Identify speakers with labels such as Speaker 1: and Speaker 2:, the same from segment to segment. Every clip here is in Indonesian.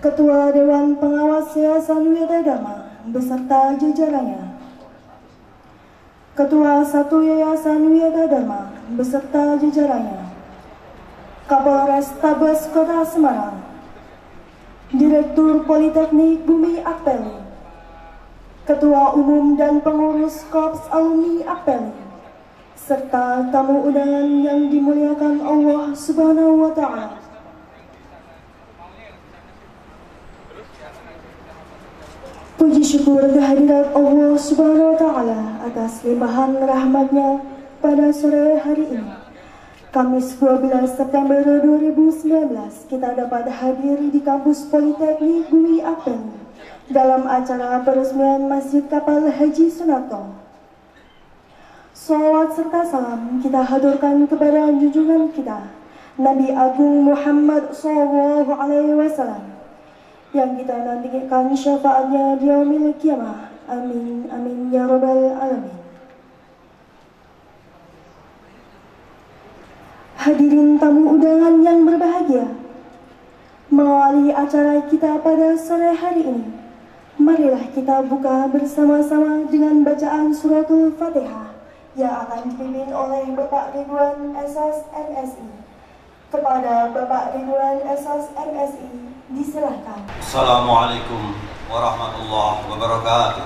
Speaker 1: Ketua Dewan Pengawas Yayasan Wiradharma beserta jajarannya, Ketua 1 Yayasan Wiradharma beserta jajarannya, Kapolres Tabes Kota Semarang, Direktur Politeknik Bumi Akpeli, Ketua Umum dan Pengurus Korps Alumni Akpeli, serta tamu undangan yang dimuliakan Allah Subhanahu wa Ta'ala. Puji syukur kehadirat Allah Subhanahu wa Ta'ala atas limpahan rahmatnya pada sore hari ini, Kamis 12 September 2019, kita dapat hadir di kampus Politeknik Bumi Akpeli dalam acara peresmian Masjid Kapal Haji Sunarto. Salawat serta salam kita haturkan kepada junjungan kita Nabi Agung Muhammad SAW yang kita nantikan syafaatnya di yaumil qiyamah. Amin amin ya rabbal alamin. Hadirin tamu undangan yang berbahagia, mengawali acara kita pada sore hari ini, marilah kita buka bersama-sama dengan bacaan suratul Fatihah yang akan dipimpin oleh Bapak Ridwan SS MSI. Kepada Bapak Ridwan SS MSI, disilahkan.
Speaker 2: Assalamualaikum warahmatullahi wabarakatuh.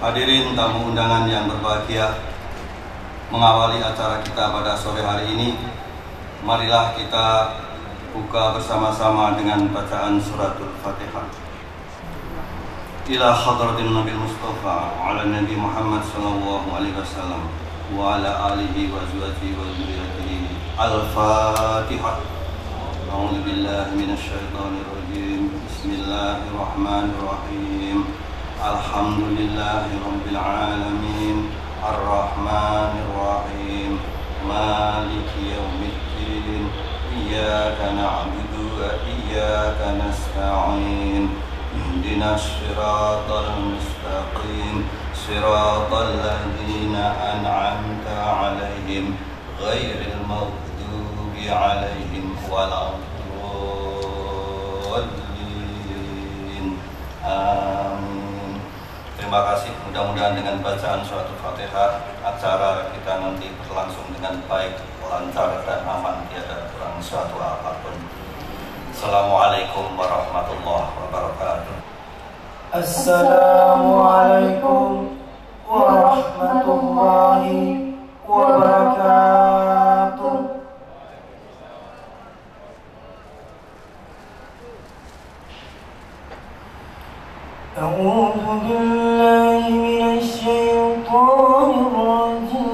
Speaker 2: Hadirin tamu undangan yang berbahagia, mengawali acara kita pada sore hari ini, marilah kita buka bersama-sama dengan bacaan suratul Fatihah. Ila hadratin Nabi Mustafa ala Nabi Muhammad sallallahu alaihi wasallam wa ala alihi wa azwajihi wa dzurriyyatihi. Al-Fatihah. A'udzu billahi minasy syaithanir rajim. Bismillahirrahmanirrahim. Alhamdulillahirabbil alamin. Ar-Rahmanir Rahim. Maliki yaumiddin. Iyyaka na'budu wa iyyaka nasta'in. Ihdinas siratal mustaqim. المستقيم صراط الذين أنعمت عليهم غير المغضوب عليهم ولا الضالين. Amin. Terima kasih. Mudah-mudahan dengan bacaan surat Al-Fatihah acara kita nanti berlangsung dengan baik, lancar dan aman, tiada kurang suatu apapun. Assalamualaikum warahmatullahi wabarakatuh.
Speaker 3: Assalamualaikum warahmatullahi wabarakatuh. A'udzu billahi minasy syaithanir rajim.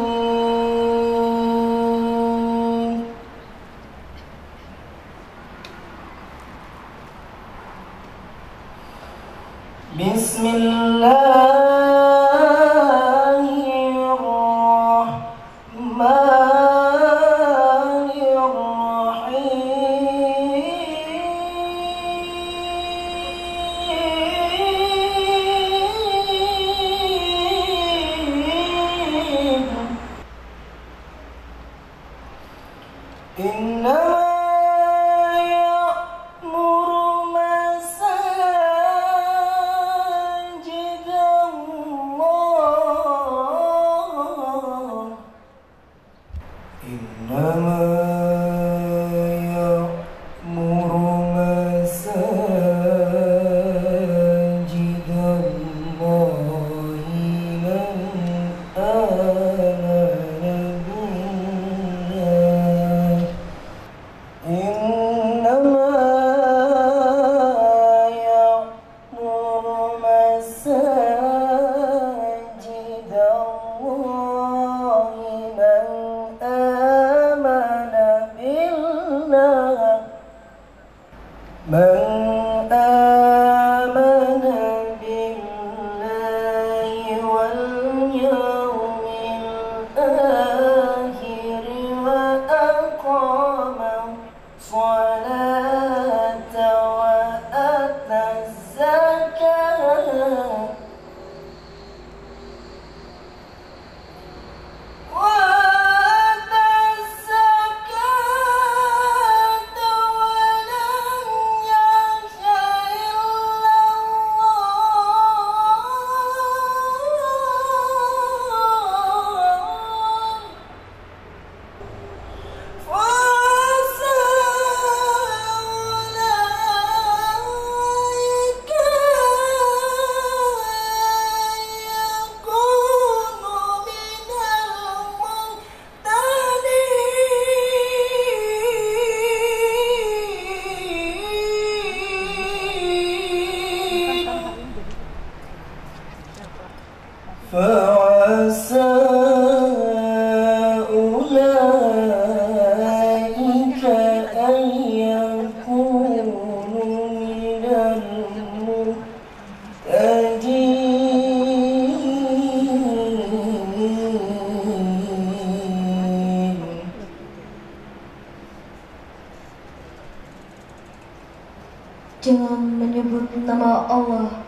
Speaker 1: Dengan menyebut nama Allah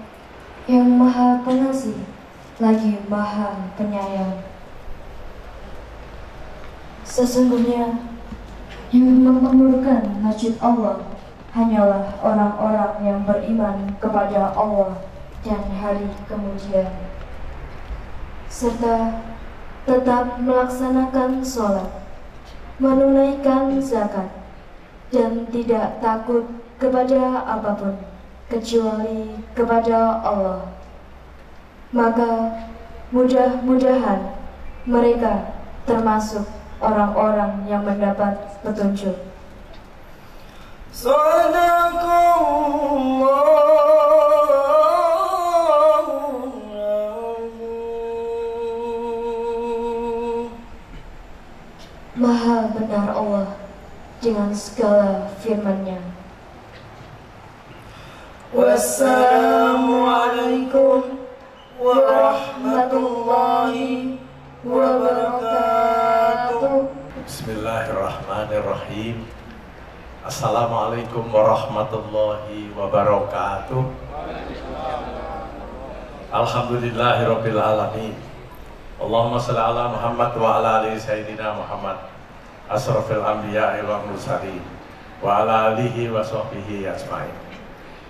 Speaker 1: yang Maha Pengasih lagi Maha Penyayang. Sesungguhnya yang memakmurkan masjid Allah hanyalah orang-orang yang beriman kepada Allah dan hari kemudian, serta tetap melaksanakan sholat, menunaikan zakat, dan tidak takut kepada apapun kecuali kepada Allah. Maka mudah-mudahan mereka termasuk orang-orang yang mendapat petunjuk. Maha benar Allah dengan segala firman-Nya.
Speaker 3: Wassalamualaikum warahmatullahi wabarakatuh.
Speaker 4: Bismillahirrahmanirrahim. Assalamualaikum warahmatullahi wabarakatuh. Alhamdulillahirabbil alamin. Allahumma shalli ala Muhammad wa ala ali sayyidina Muhammad asrafil anbiya'i wal mursalin wa ala alihi wa sahbihi ajmain.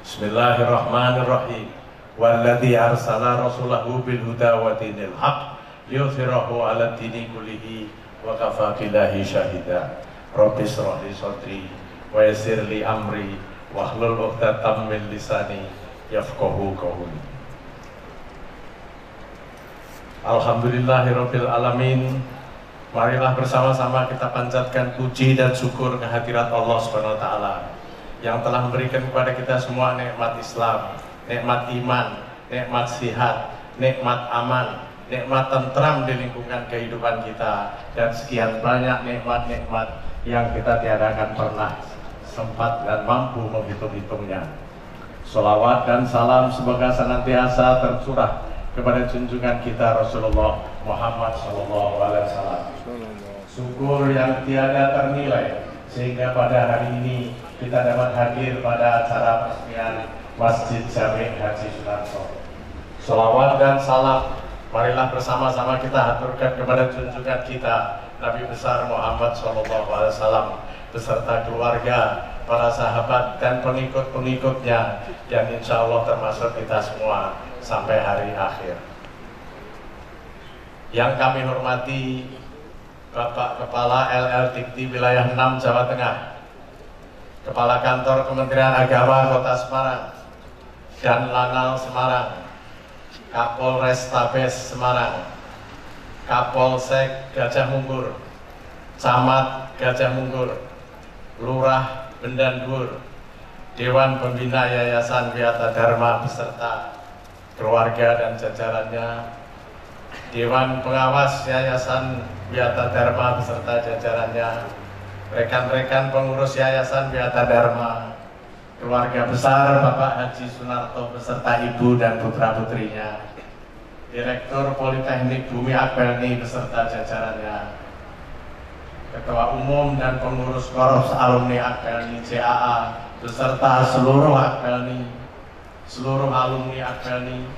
Speaker 4: Bismillahirrahmanirrahim. Walladzi arsala rasulahu bil huda wa dinil haq liyudhhirahu 'ala dini kullihi wa kafa billahi syahida. Rabbi shrah li sadri wa yassir li amri wahlul 'uqdatam min lisani yafqahu qawli. Alhamdulillahirabbil alamin. Marilah bersama-sama kita panjatkan puji dan syukur kehadirat Allah Subhanahu wa taala yang telah memberikan kepada kita semua nikmat Islam, nikmat iman, nikmat sihat, nikmat aman, nikmat tentram di lingkungan kehidupan kita, dan sekian banyak nikmat-nikmat yang kita tiada akan pernah sempat dan mampu menghitung-hitungnya. Sholawat dan salam semoga senantiasa tercurah kepada junjungan kita Rasulullah Muhammad SAW. Syukur yang tiada ternilai sehingga pada hari ini kita dapat hadir pada acara peresmian Masjid Jami' Haji Sunarto. Sholawat dan salam marilah bersama-sama kita haturkan kepada junjungan kita Nabi besar Muhammad SAW beserta keluarga, para sahabat dan pengikut-pengikutnya, yang insya Allah termasuk kita semua sampai hari akhir. Yang kami hormati Bapak Kepala LL Dikti Wilayah 6 Jawa Tengah, Kepala Kantor Kementerian Agama Kota Semarang dan Lanal Semarang, Kapolres Tabes Semarang, Kapolsek Gajah Mungkur, Camat Gajah Mungkur, Lurah Bendan-Dur, Dewan Pembina Yayasan Wiyata Dharma beserta keluarga dan jajarannya, Dewan Pengawas Yayasan Wiyata Dharma beserta jajarannya, rekan-rekan pengurus Yayasan Wiyata Dharma, keluarga besar Bapak Haji Sunarto beserta ibu dan putra-putrinya, Direktur Politeknik Bumi Akbelni beserta jajarannya, Ketua Umum dan pengurus Koros Alumni Akbelni CAA beserta seluruh Akbelni, seluruh alumni Akbelni,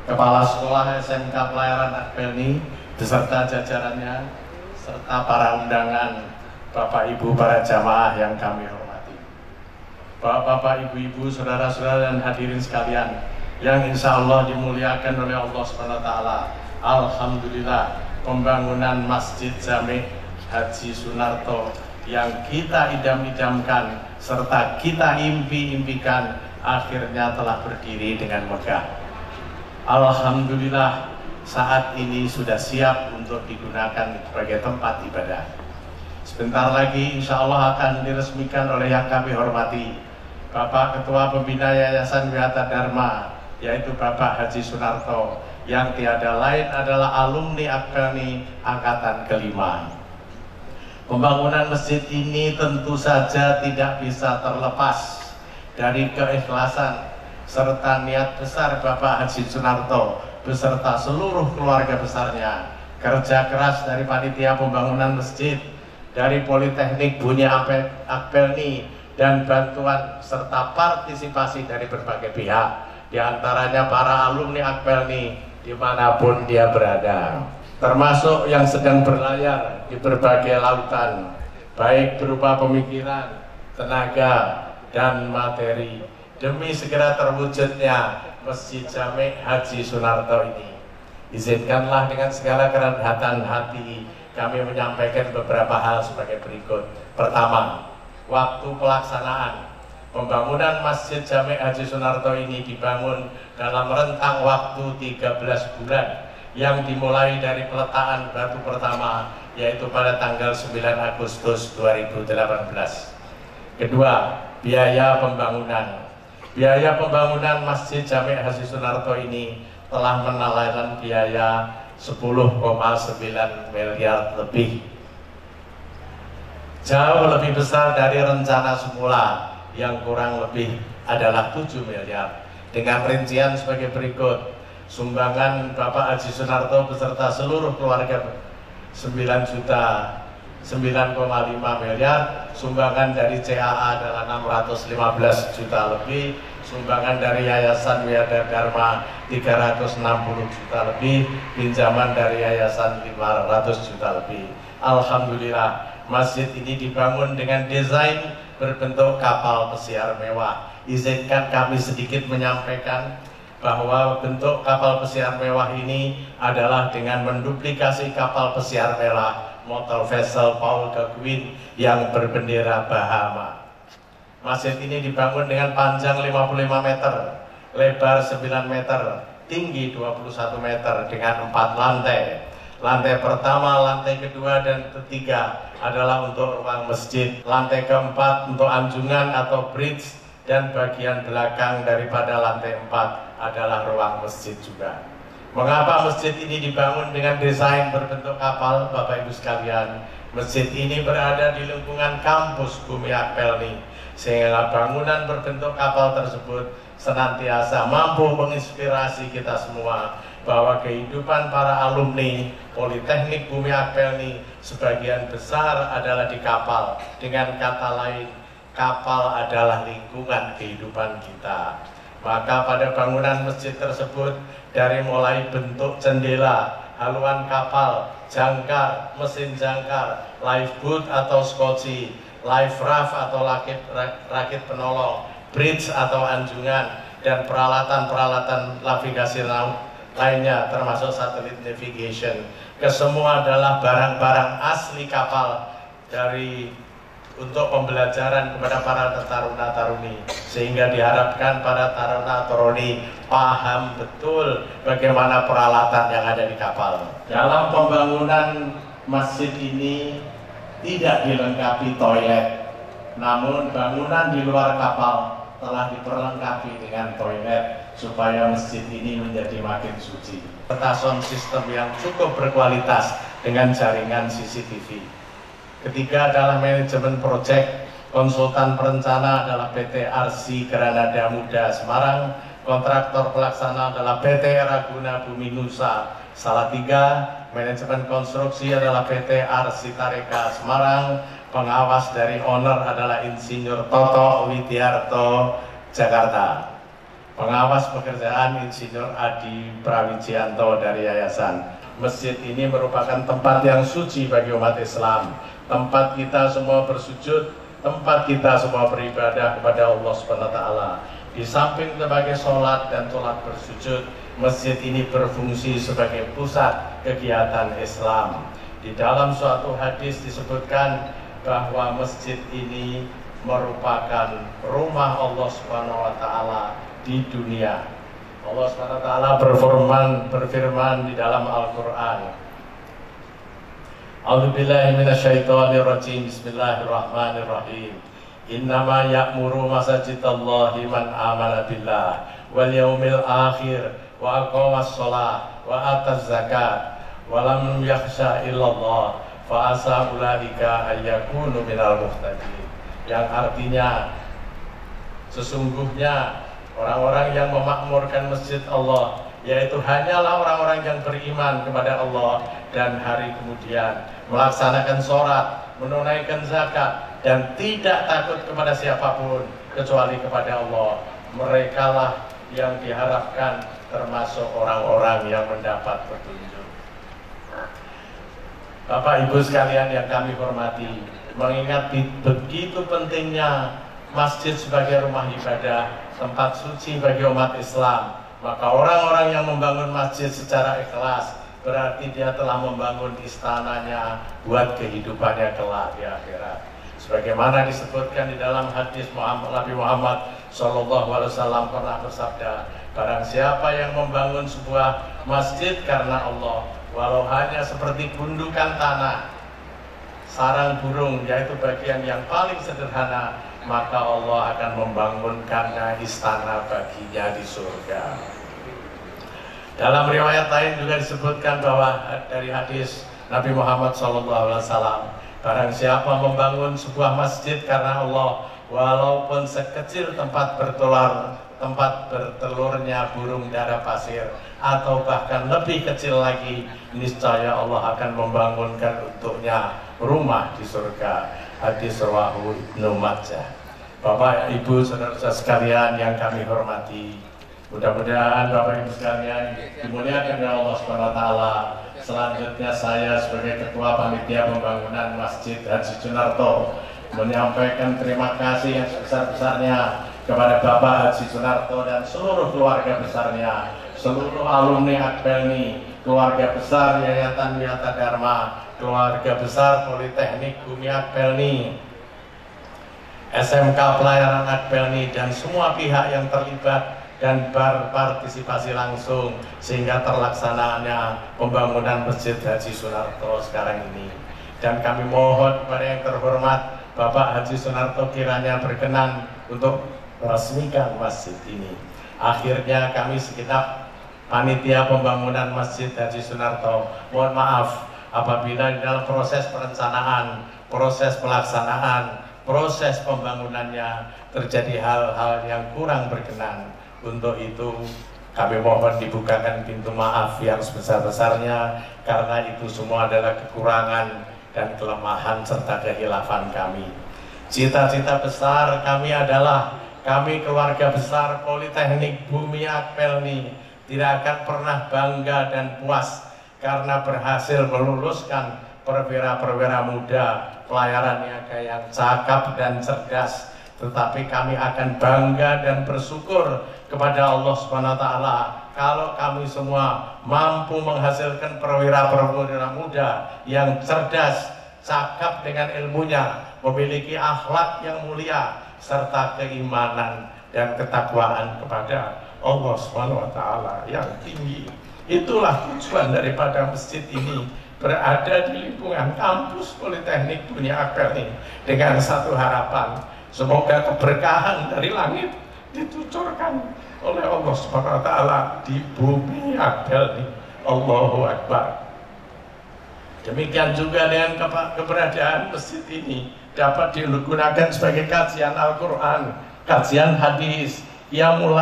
Speaker 4: Kepala Sekolah SMK Pelayaran Akbelni beserta jajarannya, serta para undangan, Bapak Ibu para jamaah yang kami hormati, Bapak Ibu-ibu, saudara-saudara dan hadirin sekalian yang insya Allah dimuliakan oleh Allah SWT. Alhamdulillah, pembangunan Masjid Jami' Haji Sunarto yang kita idam-idamkan serta kita impi-impikan akhirnya telah berdiri dengan megah. Alhamdulillah, saat ini sudah siap untuk digunakan sebagai tempat ibadah. Sebentar lagi insya Allah akan diresmikan oleh yang kami hormati Bapak Ketua Pembina Yayasan Wiyata Dharma, yaitu Bapak Haji Sunarto, yang tiada lain adalah alumni Akbelni angkatan kelima. Pembangunan masjid ini tentu saja tidak bisa terlepas dari keikhlasan serta niat besar Bapak Haji Sunarto beserta seluruh keluarga besarnya, kerja keras dari panitia pembangunan masjid, dari Politeknik Bumi Akbelni, dan bantuan serta partisipasi dari berbagai pihak, diantaranya para alumni Akbelni dimanapun dia berada, termasuk yang sedang berlayar di berbagai lautan, baik berupa pemikiran, tenaga, dan materi, demi segera terwujudnya Masjid Jami' Haji Sunarto ini. Izinkanlah dengan segala kerendahan hati kami menyampaikan beberapa hal sebagai berikut. Pertama, waktu pelaksanaan pembangunan Masjid Jami' Haji Sunarto ini dibangun dalam rentang waktu 13 bulan yang dimulai dari peletakan batu pertama, yaitu pada tanggal 9 Agustus 2018. Kedua, biaya pembangunan. Biaya pembangunan Masjid Jami' Haji Sunarto ini telah menelan biaya 10,9 miliar lebih. Jauh lebih besar dari rencana semula yang kurang lebih adalah 7 miliar. Dengan rincian sebagai berikut: sumbangan Bapak Haji Sunarto beserta seluruh keluarga 9,5 miliar, sumbangan dari CAA adalah 615 juta lebih, sumbangan dari Yayasan Wiyada Dharma 360 juta lebih, pinjaman dari Yayasan 500 juta lebih. Alhamdulillah, masjid ini dibangun dengan desain berbentuk kapal pesiar mewah. Izinkan kami sedikit menyampaikan bahwa bentuk kapal pesiar mewah ini adalah dengan menduplikasi kapal pesiar mewah motor vessel Paul Gauguin yang berbendera Bahama. Masjid ini dibangun dengan panjang 55 meter, lebar 9 meter, tinggi 21 meter dengan 4 lantai. Lantai pertama, lantai kedua, dan ketiga adalah untuk ruang masjid. Lantai keempat untuk anjungan atau bridge, dan bagian belakang daripada lantai 4 adalah ruang masjid juga. Mengapa masjid ini dibangun dengan desain berbentuk kapal, Bapak Ibu sekalian? Masjid ini berada di lingkungan kampus Bumi Akpelni, sehingga bangunan berbentuk kapal tersebut senantiasa mampu menginspirasi kita semua bahwa kehidupan para alumni Politeknik Bumi Akpelni sebagian besar adalah di kapal. Dengan kata lain, kapal adalah lingkungan kehidupan kita. Maka pada bangunan masjid tersebut, dari mulai bentuk jendela, haluan kapal, jangkar, mesin jangkar, lifeboat atau skoci, life raft atau rakit penolong, bridge atau anjungan, dan peralatan-peralatan navigasi lainnya termasuk satelit navigation, kesemua adalah barang-barang asli kapal untuk pembelajaran kepada para taruna-taruni, sehingga diharapkan para taruna-taruni paham betul bagaimana peralatan yang ada di kapal. Dalam pembangunan masjid ini tidak dilengkapi toilet, namun bangunan di luar kapal telah diperlengkapi dengan toilet supaya masjid ini menjadi makin suci. Serta sound system yang cukup berkualitas dengan jaringan CCTV. Ketiga adalah manajemen proyek. Konsultan perencana adalah PT RC Granada Muda Semarang. Kontraktor pelaksana adalah PT Raguna Bumi Nusa Salatiga. Manajemen konstruksi adalah PT RC Tareka Semarang. Pengawas dari owner adalah Insinyur Toto Widiarto Jakarta. Pengawas pekerjaan Insinyur Adi Prawijianto dari Yayasan. Masjid ini merupakan tempat yang suci bagi umat Islam. Tempat kita semua bersujud, tempat kita semua beribadah kepada Allah SWT. Di samping sebagai sholat dan sholat bersujud, masjid ini berfungsi sebagai pusat kegiatan Islam. Di dalam suatu hadis disebutkan bahwa masjid ini merupakan rumah Allah SWT di dunia. Allah SWT berfirman di dalam Al-Quran, A'udzubillahi minasyaitonirrajim. Bismillahirrahmanirrahim. Innama ya'muru masajidallahi man amana billah wal yaumil akhir wa aqamas shalah wa ataz zakat wa lam yakhsha illallah fa asa ulaika ayyakunu minal muhtadin. Yang artinya, sesungguhnya orang-orang yang memakmurkan masjid Allah, yaitu hanyalah orang-orang yang beriman kepada Allah dan hari kemudian, melaksanakan sholat, menunaikan zakat, dan tidak takut kepada siapapun kecuali kepada Allah. Merekalah yang diharapkan termasuk orang-orang yang mendapat petunjuk. Bapak Ibu sekalian yang kami hormati, mengingat begitu pentingnya masjid sebagai rumah ibadah, tempat suci bagi umat Islam, maka orang-orang yang membangun masjid secara ikhlas berarti dia telah membangun istananya buat kehidupannya kelak di akhirat. Sebagaimana disebutkan di dalam hadis Nabi Muhammad SAW pernah bersabda, barang siapa yang membangun sebuah masjid karena Allah, walau hanya seperti gundukan tanah, sarang burung, yaitu bagian yang paling sederhana, maka Allah akan membangunkannya istana baginya di surga. Dalam riwayat lain juga disebutkan bahwa dari hadis Nabi Muhammad SAW, barang siapa membangun sebuah masjid karena Allah, walaupun sekecil tempat bertelurnya burung dara pasir, atau bahkan lebih kecil lagi, niscaya Allah akan membangunkan untuknya rumah di surga. Hadis rawahu Ibnu Majah. Bapak, Ibu, saudara-saudara sekalian yang kami hormati, mudah-mudahan Bapak Ibu sekalian dimuliakan oleh Allah SWT. Selanjutnya saya sebagai Ketua Panitia Pembangunan Masjid Haji Sunarto menyampaikan terima kasih yang sebesar-besarnya kepada Bapak Haji Sunarto dan seluruh keluarga besarnya, seluruh alumni Akpelni, keluarga besar Yayasan Wiyata Dharma, keluarga besar Politeknik Bumi Akpelni, SMK Pelayaran Akpelni, dan semua pihak yang terlibat dan berpartisipasi langsung sehingga terlaksanaannya pembangunan Masjid Haji Sunarto sekarang ini. Dan kami mohon kepada yang terhormat Bapak Haji Sunarto kiranya berkenan untuk meresmikan masjid ini. Akhirnya kami segenap panitia pembangunan Masjid Haji Sunarto mohon maaf apabila di dalam proses perencanaan, proses pelaksanaan, proses pembangunannya terjadi hal-hal yang kurang berkenan. Untuk itu kami mohon dibukakan pintu maaf yang sebesar-besarnya, karena itu semua adalah kekurangan dan kelemahan serta kehilafan kami. Cita-cita besar kami adalah kami keluarga besar Politeknik Bumi Akpelni tidak akan pernah bangga dan puas karena berhasil meluluskan perwira-perwira muda pelayaran niaga yang cakap dan cerdas, tetapi kami akan bangga dan bersyukur kepada Allah SWT kalau kami semua mampu menghasilkan perwira-perwira muda yang cerdas, cakap dengan ilmunya, memiliki akhlak yang mulia serta keimanan dan ketakwaan kepada Allah SWT yang tinggi. Itulah tujuan daripada masjid ini berada di lingkungan kampus Politeknik Bumi Akpelni dengan satu harapan, semoga keberkahan dari langit ditucurkan oleh Allah SWT di Bumi Akpelni. Allahu Akbar. Demikian juga dengan keberadaan masjid ini dapat digunakan sebagai kajian Al-Quran, kajian hadis, qiyamul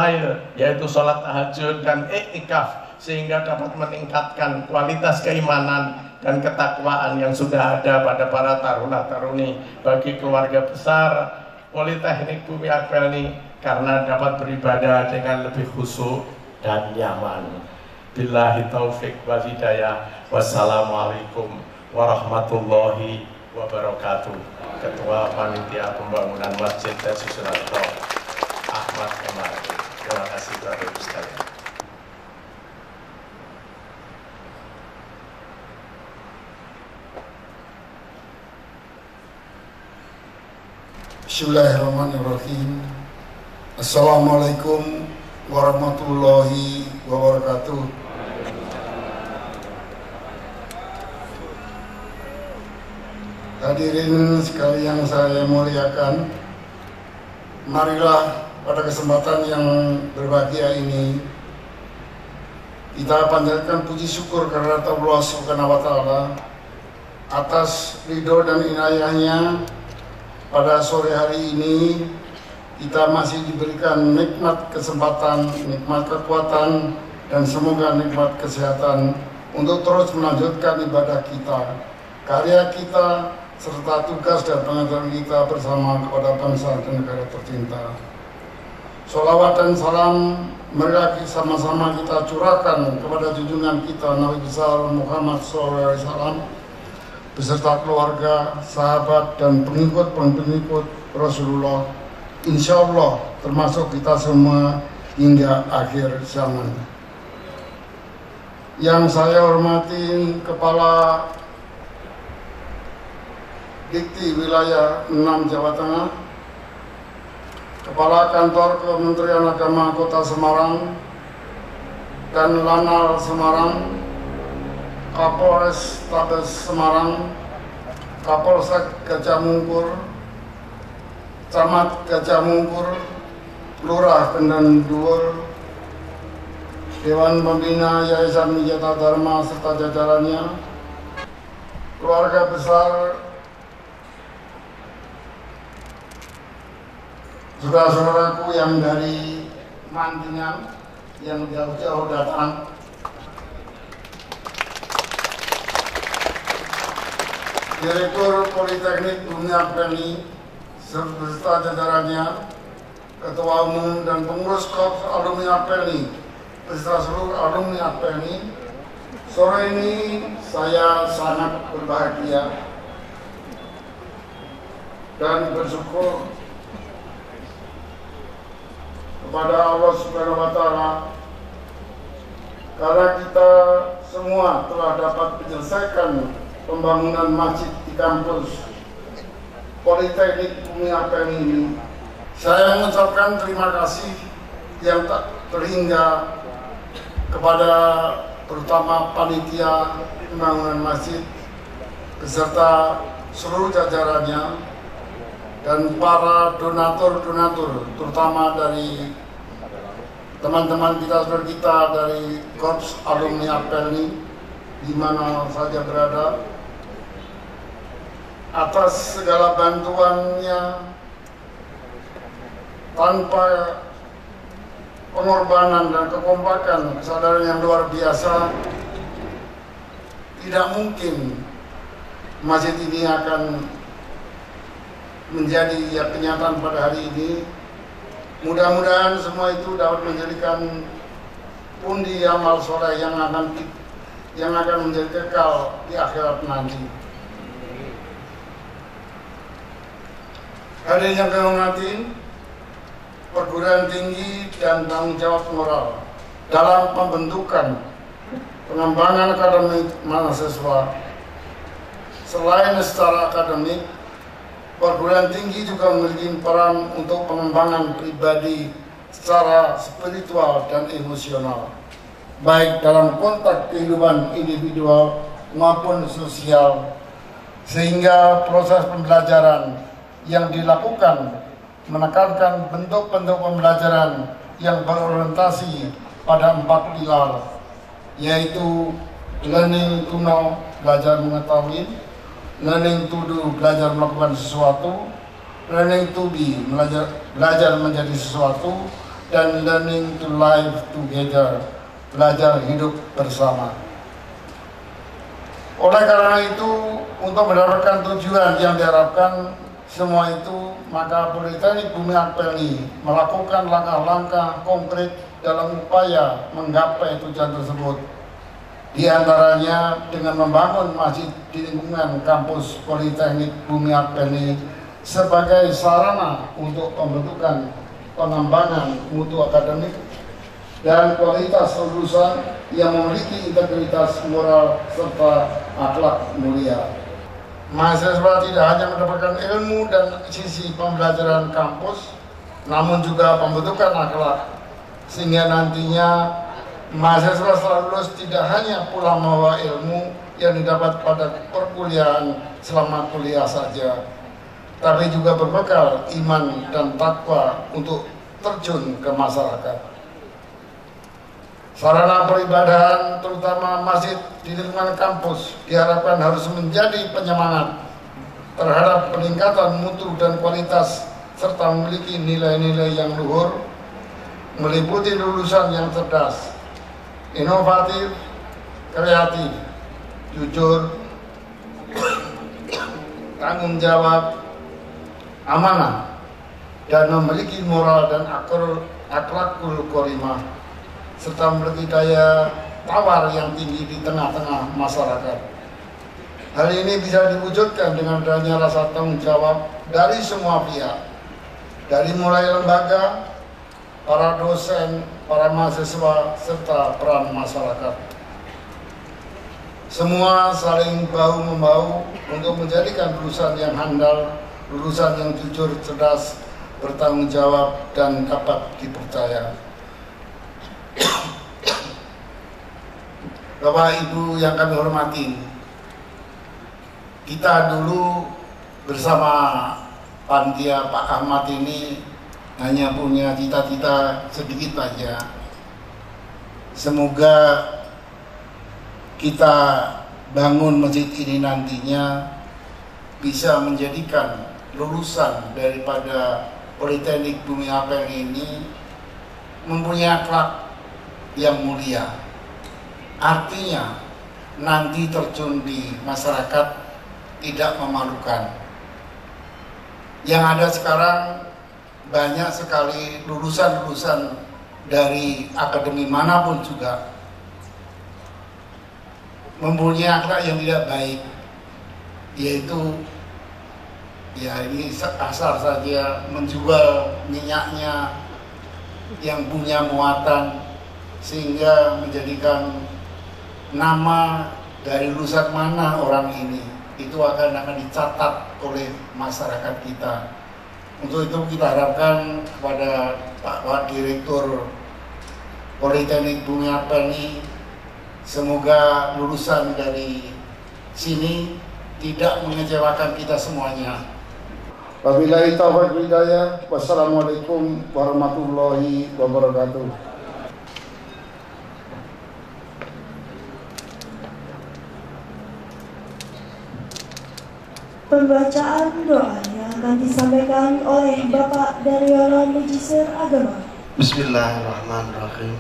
Speaker 4: yaitu sholat tahajud dan iktikaf, sehingga dapat meningkatkan kualitas keimanan dan ketakwaan yang sudah ada pada para taruna-taruni bagi keluarga besar Politeknik Bumi Akpelni, karena dapat beribadah dengan lebih khusyuk dan nyaman. Billahi taufik wal hidayah. Wassalamualaikum warahmatullahi wabarakatuh. Ketua Panitia Pembangunan Masjid Haji Sunarto, Ahmad Kemal. Terima kasih Bapak Ibu sekalian.
Speaker 5: Bismillahirrahmanirrahim. Assalamualaikum warahmatullahi wabarakatuh. Hadirin sekalian saya muliakan, marilah pada kesempatan yang berbahagia ini kita panjatkan puji syukur kepada Allah Subhanahu wa Ta'ala atas ridho dan inayahnya. Pada sore hari ini kita masih diberikan nikmat kesempatan, nikmat kekuatan, dan semoga nikmat kesehatan untuk terus melanjutkan ibadah kita, karya kita, serta tugas dan pengabdian kita bersama kepada bangsa dan negara tercinta. Sholawat dan salam marilah sama-sama kita curahkan kepada junjungan kita Nabi besar Muhammad SAW beserta keluarga, sahabat, dan pengikut-pengikut Rasulullah, insya Allah termasuk kita semua hingga akhir zaman. Yang saya hormati Kepala Dikti Wilayah 6 Jawa Tengah, Kepala Kantor Kementerian Agama Kota Semarang dan Lanal Semarang, Kapolres Tabes Semarang, Kapolsek Gajah Mungkur, Camat Gajah Mungkur, Lurah Kendang Dhuwur, Dewan Pembina Yayasan Wiyata Dharma serta jajarannya, keluarga besar, saudara-saudaraku yang dari Mantingan yang jauh-jauh datang, Direktur Politeknik Bumi Akpelni, beserta jajarannya, Ketua Umum dan Pengurus Korps Alumni APELNI beserta seluruh alumni APELNI, sore ini saya sangat berbahagia dan bersyukur kepada Allah Subhanahu wa Ta'ala karena kita semua telah dapat menyelesaikan pembangunan masjid di kampus Politeknik Bumi APELNI ini. Saya mengucapkan terima kasih yang tak terhingga kepada terutama panitia pembangunan masjid beserta seluruh jajarannya dan para donatur-donatur, terutama dari teman-teman saudara kita dari Korps Alumni APELNI di mana saja berada, atas segala bantuannya. Tanpa pengorbanan dan kekompakan kesadaran yang luar biasa, tidak mungkin masjid ini akan menjadi kenyataan pada hari ini. Mudah-mudahan semua itu dapat menjadikan pundi amal soleh yang akan menjadi kekal di akhirat nanti. Hadirin yang kami hormati, perguruan tinggi dan tanggung jawab moral dalam pembentukan pengembangan akademik mahasiswa. Selain secara akademik, perguruan tinggi juga memiliki peran untuk pengembangan pribadi secara spiritual dan emosional, baik dalam konteks kehidupan individual maupun sosial, sehingga proses pembelajaran yang dilakukan menekankan bentuk-bentuk pembelajaran yang berorientasi pada 4 pilar, yaitu learning to know, belajar mengetahui, learning to do, belajar melakukan sesuatu, learning to be, belajar menjadi sesuatu, dan learning to live together, belajar hidup bersama. Oleh karena itu, untuk mendapatkan tujuan yang diharapkan semua itu, maka Politeknik Bumi APELNI melakukan langkah-langkah konkret dalam upaya menggapai tujuan tersebut. Di antaranya dengan membangun masjid di lingkungan kampus Politeknik Bumi APELNI sebagai sarana untuk pembentukan pengembangan mutu akademik dan kualitas lulusan yang memiliki integritas moral serta akhlak mulia. Mahasiswa tidak hanya mendapatkan ilmu dan sisi pembelajaran kampus, namun juga pembentukan akhlak, sehingga nantinya mahasiswa setelah lulus tidak hanya pula membawa ilmu yang didapat pada perkuliahan selama kuliah saja, tapi juga berbekal iman dan takwa untuk terjun ke masyarakat. Sarana peribadahan, terutama masjid di lingkungan kampus, diharapkan harus menjadi penyemangat terhadap peningkatan mutu dan kualitas, serta memiliki nilai-nilai yang luhur, meliputi lulusan yang cerdas, inovatif, kreatif, jujur, tanggung jawab, amanah, dan memiliki moral dan akhlakul karimah, serta memiliki daya tawar yang tinggi di tengah-tengah masyarakat. Hal ini bisa diwujudkan dengan adanya rasa tanggung jawab dari semua pihak, dari mulai lembaga, para dosen, para mahasiswa, serta peran masyarakat. Semua saling bahu-membahu untuk menjadikan lulusan yang handal, lulusan yang jujur, cerdas, bertanggung jawab, dan dapat dipercaya. Bapak Ibu yang kami hormati, kita dulu bersama panitia Pak Ahmad ini hanya punya cita-cita sedikit saja. Semoga kita bangun masjid ini nantinya bisa menjadikan lulusan daripada Politeknik Bumi APELNI ini mempunyai akhlak yang mulia. Artinya nanti terjun di masyarakat tidak memalukan. Yang ada sekarang banyak sekali lulusan-lulusan dari akademi manapun juga mempunyai akhlak yang tidak baik, yaitu ya ini asal saja menjual minyaknya yang punya muatan sehingga menjadikan nama dari lulusan mana orang ini itu akan dicatat oleh masyarakat kita. Untuk itu kita harapkan kepada Pak Direktur Politeknik Bumi Artani, semoga lulusan dari sini tidak mengecewakan kita semuanya. Wabillahi taufiq hidayah. Wassalamualaikum warahmatullahi wabarakatuh.
Speaker 1: Pembacaan doa yang akan disampaikan oleh Bapak Daryono Mujisir Agama.
Speaker 6: Bismillahirrahmanirrahim.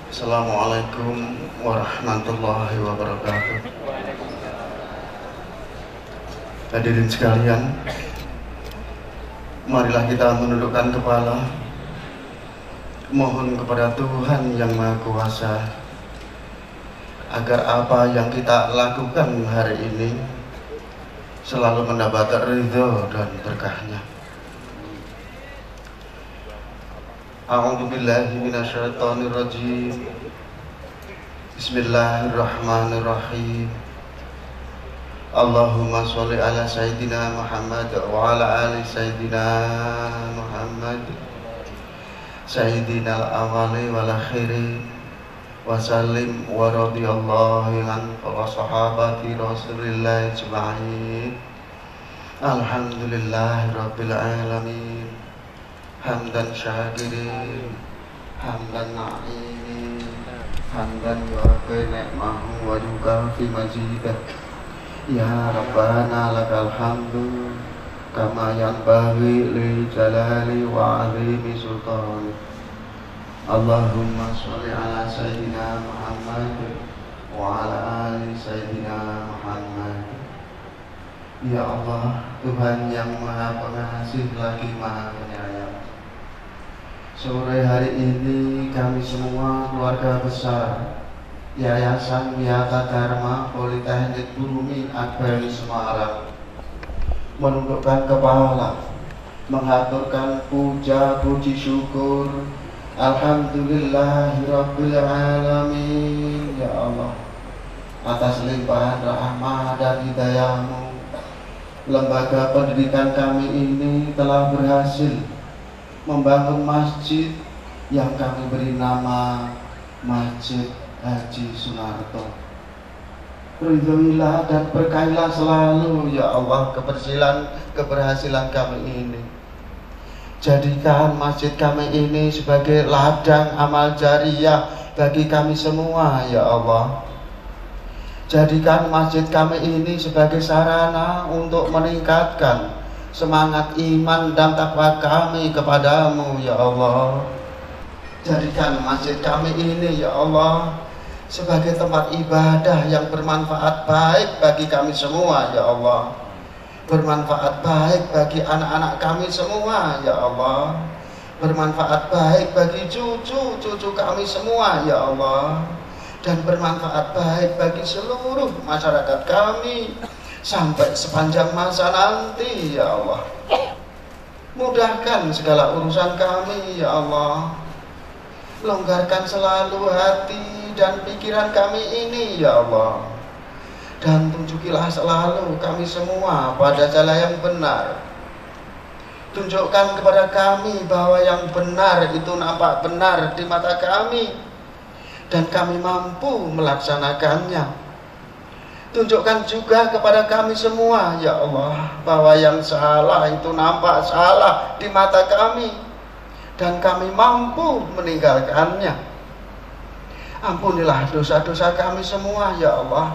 Speaker 6: Assalamualaikum warahmatullahi wabarakatuh. Hadirin sekalian, marilah kita menundukkan kepala, mohon kepada Tuhan yang Maha Kuasa agar apa yang kita lakukan hari ini selalu mendapat ridho dan berkahnya. A'udzu billahi minasyaitonir rajim. Bismillahirrahmanirrahim. Allahumma sholli ala sayyidina Muhammad wa ala ali sayyidina Muhammad sayyidina al-awwali wal akhiri wa sallim wa radhiyallahu an sahabati Rasulillah ajma'in. Alhamdulillahi rabbil alamin. Hamdan syakirin, hamdan na'imin, hamdan yu'afi ni'mahu wa yukafi majidah. Ya Rabbana lakal hamdu kama yanbaghi li jalali wa 'azimi sultani. Allahumma sholli ala sayyidina Muhammad wa ala ali sayyidina Muhammad. Ya Allah, Tuhan yang Maha Pengasih lagi Maha Penyayang, sore hari ini kami semua keluarga besar Yayasan Wiyata Dharma Politeknik Bumi Artani Semarang menundukkan kepala, mengaturkan puja puji syukur. Alhamdulillahirabbil alamin. Ya Allah, atas limpahan rahmat dan hidayah-Mu, lembaga pendidikan kami ini telah berhasil membangun masjid yang kami beri nama Masjid Haji Sunarto. Ridhoilah dan berkailah selalu ya Allah keberhasilan kami ini. Jadikan masjid kami ini sebagai ladang amal jariyah bagi kami semua ya Allah. Jadikan masjid kami ini sebagai sarana untuk meningkatkan semangat iman dan takwa kami kepadamu ya Allah. Jadikan masjid kami ini ya Allah sebagai tempat ibadah yang bermanfaat baik bagi kami semua ya Allah, bermanfaat baik bagi anak-anak kami semua ya Allah, bermanfaat baik bagi cucu-cucu kami semua ya Allah, dan bermanfaat baik bagi seluruh masyarakat kami sampai sepanjang masa nanti ya Allah. Mudahkan segala urusan kami ya Allah, longgarkan selalu hati dan pikiran kami ini ya Allah, dan tunjukilah selalu kami semua pada jalan yang benar. Tunjukkan kepada kami bahwa yang benar itu nampak benar di mata kami dan kami mampu melaksanakannya. Tunjukkan juga kepada kami semua ya Allah bahwa yang salah itu nampak salah di mata kami dan kami mampu meninggalkannya. Ampunilah dosa-dosa kami semua ya Allah.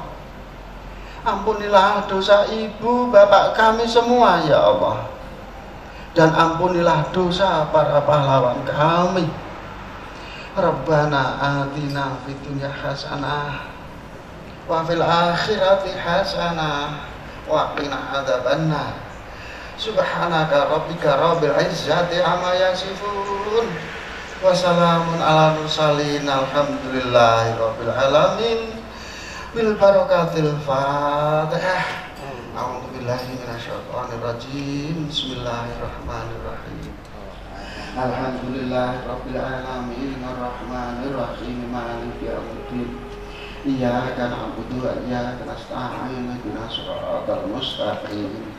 Speaker 6: Ampunilah dosa ibu bapak kami semua ya Allah, dan ampunilah dosa para pahlawan kami. Rabbana atina fid dunya hasanah wa fil akhirati hasanah wa qina adzabannar. Subhanaka rabbika rabbil izzati amma yasifun. Wassalamun ala mursalin alhamdulillahi rabbil alamin. Bil barakatil Fatihah. A'udzu billahi minasyaitonir rajim. Bismillahirrahmanirrahim. Alhamdulillahi rabbil alamin arrahmanir rahim maliki yaumiddin. Iyyaka na'budu wa iyyaka nasta'in ihdinas siratal mustaqim.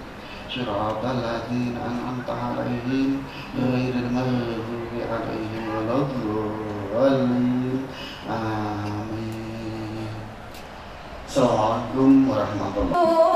Speaker 6: Siratal ladzina an'amta 'alaihim ghairil maghdubi 'alaihim waladdallin. Amin. Assalamualaikum warahmatullahi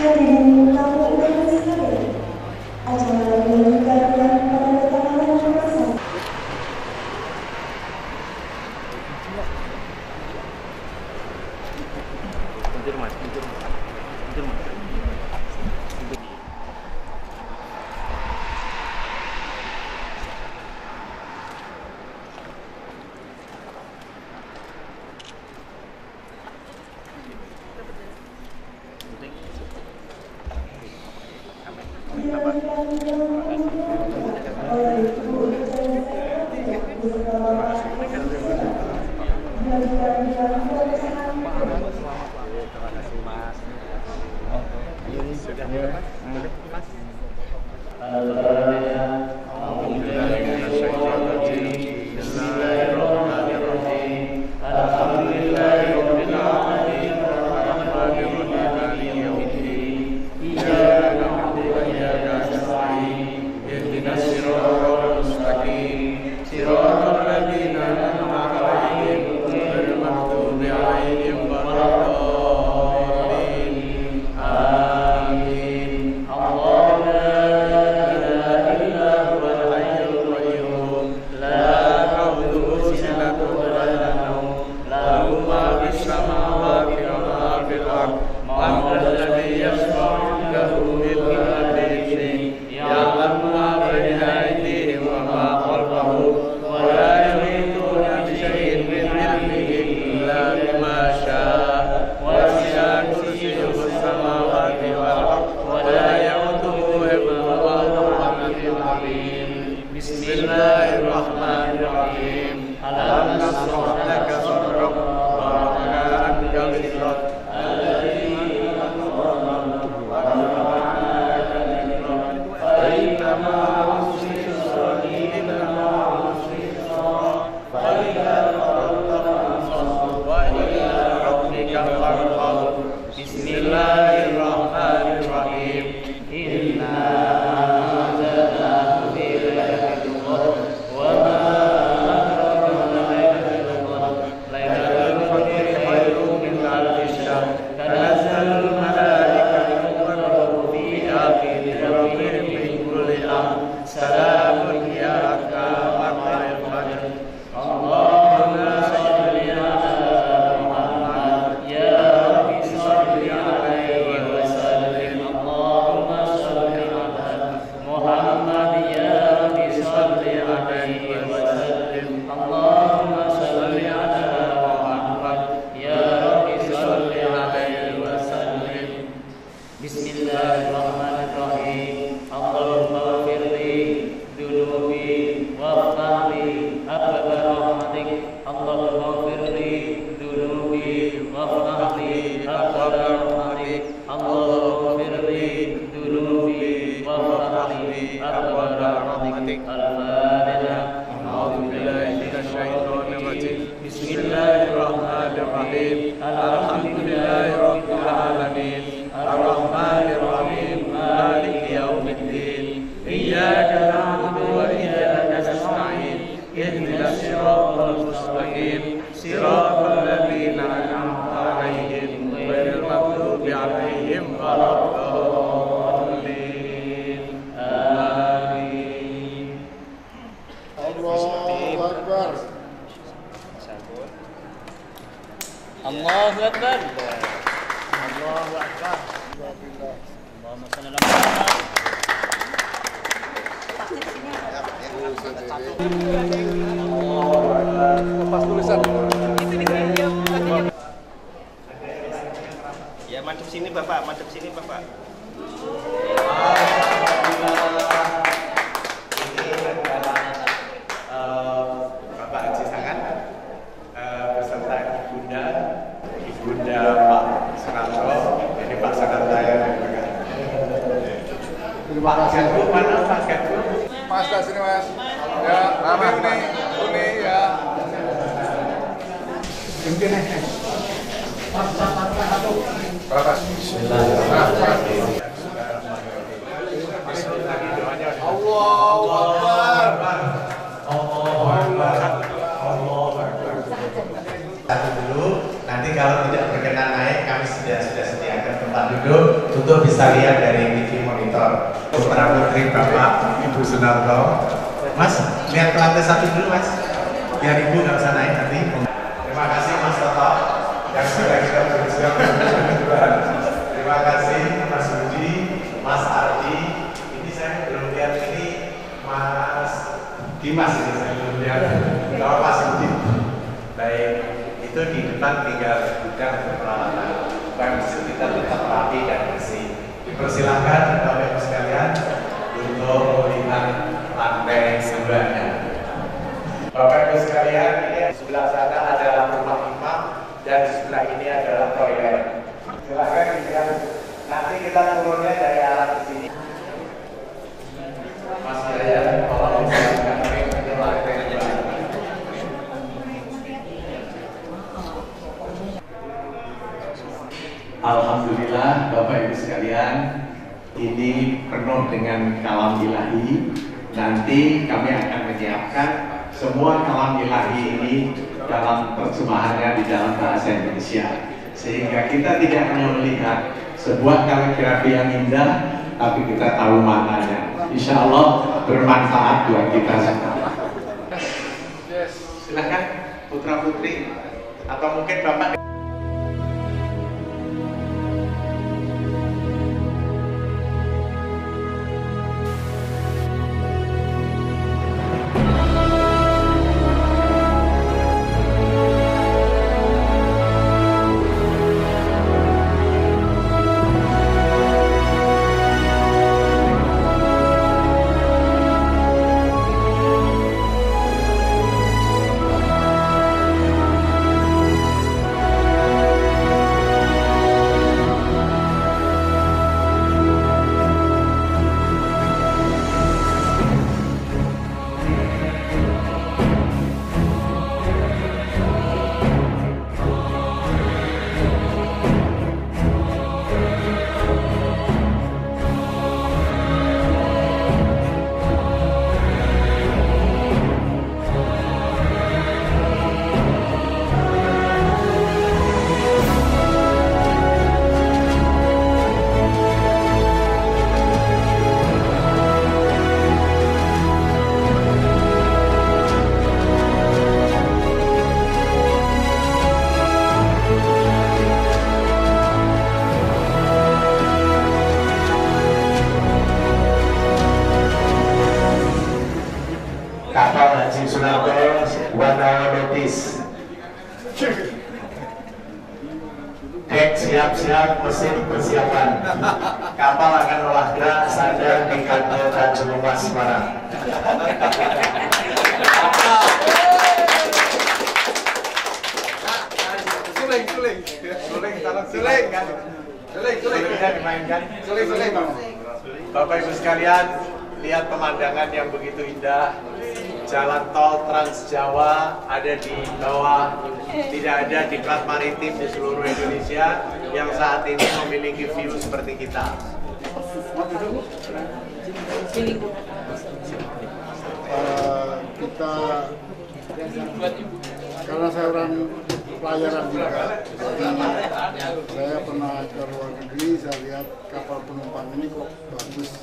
Speaker 1: Hadirin tamu undangan sekalian, acara dilanjutkan dengan penandatanganan pemasangan.
Speaker 7: صراط الذين أنعمت عليهم غير المغضوب عليهم Bismillahirrahmanirrahim. Alam nashrah laka sadrak wa wada'na anka wizrak alladzi anqadha wa rafa'naka dhikrak fa inna ma'a usri yusra inna ma'a usri yusra fa idza faragta fansab wa ila rabbika farghab. Bismillahirrahmanirrahim. Inna anzalnahu fi lailatul qadr wa ma adraka ma lailatul qadr. Lailatul qadri khairun min alfi syahr. Tanazzalul malaikatu war-ruhu fiha bi-idzni min kulli amr. Salamun hiya hatta matla'il fajr. Allahumma shalli ala Muhammad ya Rabbi shalli alaihi wa sallim. Allahumma shalli ala Muhammad ya Rabbi shalli alaihi wa sallim. Allahumma shalli ala Muhammad ya Rabbi shalli alaihi wa sallim. Bismillahirrahmanirrahim. Allahumma ighfirli dunubi waghfirli abwaaba rahmatik. Allahumma ighfirli dunubi waghfirli abwaaba rahmatik. Allahumma ighfirli dunubi waghfirli abwaaba rahmatik. Al-Fatihah. A'udzu billahi minasy syaithanir rajim. Bismillahirrahmanirrahim. Alhamdulillahi rabbil alamin. Ar-Rahmanir Rahim. Maliki yaumiddin. Iyyaka na'budu wa iyyaka nasta'in. Ihdinas siratal mustaqim. Siratal ladzina an'amta 'alaihim ghairil maghdubi 'alaihim waladdallin. Amin.
Speaker 5: Allahu Akbar.
Speaker 7: Allahu Akbar. Allahu Akbar. Allahumma shalli ala Muhammad.
Speaker 8: Pas tulisan.
Speaker 9: Ya madep sini Bapak, madep sini Bapak.
Speaker 4: Bapak Haji Sangat beserta Ibunda Pak Sunarso, ini Pak Sananta yang
Speaker 5: Terima kasih.
Speaker 4: mana Pak Gadbu?
Speaker 8: Mas dah sini Mas. Ya, Uni ya.
Speaker 4: Bismillahirrahmanirrahim.
Speaker 8: Allahu Akbar.
Speaker 4: Dulu, nanti kalau tidak berkenan naik, kami sudah sediakan tempat duduk untuk bisa lihat dari TV monitor. Putra putri Bapak Ibu Sunarto, Mas lihat ke lantai 1 dulu Mas, biar Ibu nggak usah naik nanti. Terima kasih Mas Toto yang sudah kita bersiap. Terima kasih Mas Budi, Mas Ardi. Ini saya belum lihat ini Mas Dimas, ini saya belum lihat. Kalau Mas Budi, baik. Itu di depan tinggal gudang untuk peralatan supaya masjid kita tetap rapi dan bersih. Dipersilahkan Bapak Ibu sekalian untuk melihat lantai sebelahnya. Bapak Ibu sekalian, ini di sebelah sana adalah rumah imam dan di sebelah ini adalah toilet. Silakan dilihat. Nanti kita turunnya dari arah ke sini. Mas Yaya, tolong disampaikan ke lantai dua. Alhamdulillah Bapak Ibu sekalian, ini penuh dengan kalam ilahi. Nanti kami akan menyiapkan semua kalam ilahi ini dalam terjemahannya di dalam bahasa Indonesia, sehingga kita tidak hanya melihat sebuah kaligrafi yang indah, tapi kita tahu maknanya. Insya Allah bermanfaat buat kita semua. Silakan putra putri atau mungkin Bapak. kapal Haji Sunarto, warna notis. Dek siap-siap, mesin persiapan. Kapal akan olahraga sandar di kantor Tanjung Mas Semarang. Sulingnya dimainkan. Bapak Ibu sekalian, lihat pemandangan yang begitu indah. Jalan tol Trans Jawa ada di bawah, tidak ada diklat maritim di seluruh Indonesia yang saat ini memiliki view seperti kita.
Speaker 5: Kita karena saya orang pelayaran juga, saya pernah ke luar negeri, saya lihat kapal penumpang ini kok bagus.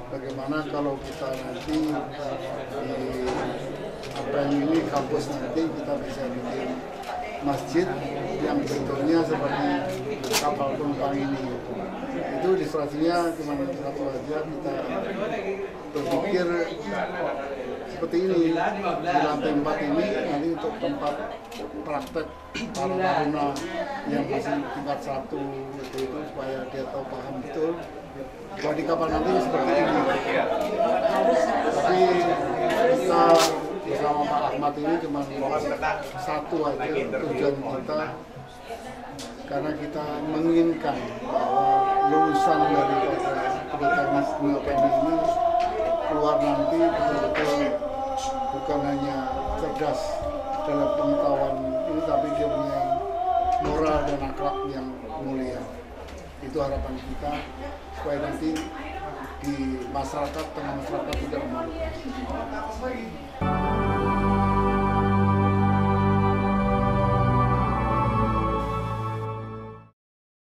Speaker 5: Bagaimana kalau kita nanti di ini kampus nanti kita bisa bikin masjid yang bentuknya seperti kapal penumpang ini. Itu ilustrasinya cuma satu aja, kita berpikir seperti ini. Di lantai 4 ini nanti untuk tempat praktek para taruna yang masih tingkat 1 itu supaya dia tahu paham betul bahwa di kapal nanti seperti ini. Tapi kita bersama Pak Ahmad ini cuma satu aja tujuan kita, karena kita menginginkan bahwa lulusan daripada pendidikan dunia pendek ini keluar nanti betul-betul bukan hanya cerdas dalam pengetahuan ini, tapi dia punya moral dan akhlak yang mulia. Itu harapan kita supaya nanti di masyarakat, tengah masyarakat tidak malu.